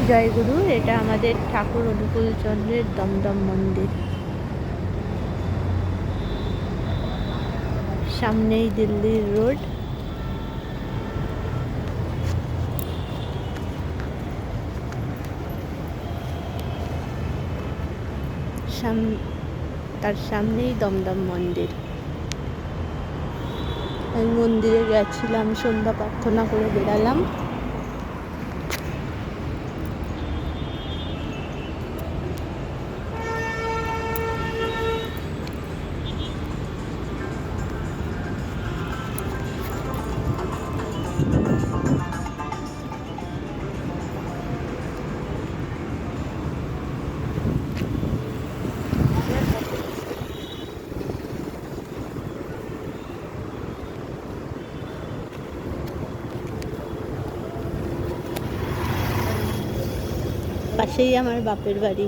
জয়গুরু। এটা আমাদের ঠাকুর অনুকূলচন্দ্রের দমদম মন্দির। সামনেই দিল্লির রোড। তার সামনেই দমদম মন্দির। আমি মন্দিরে গেছিলাম, সন্ধ্যা প্রার্থনা করে বেরালাম। পাশেই আমার বাপের বাড়ি।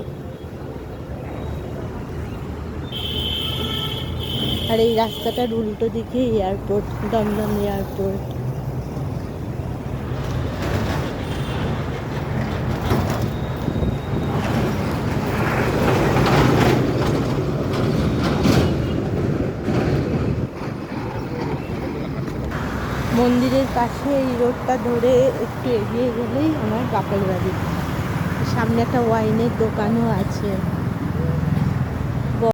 আর এই রাস্তাটার উল্টো দিকে এয়ারপোর্ট, দমদম এয়ারপোর্ট। মন্দিরের পাশে এই রোডটা ধরে একটু এগিয়ে গেলেই আমার বাপের বাড়ি। সামনে একটা ওয়াইনের দোকানও আছে।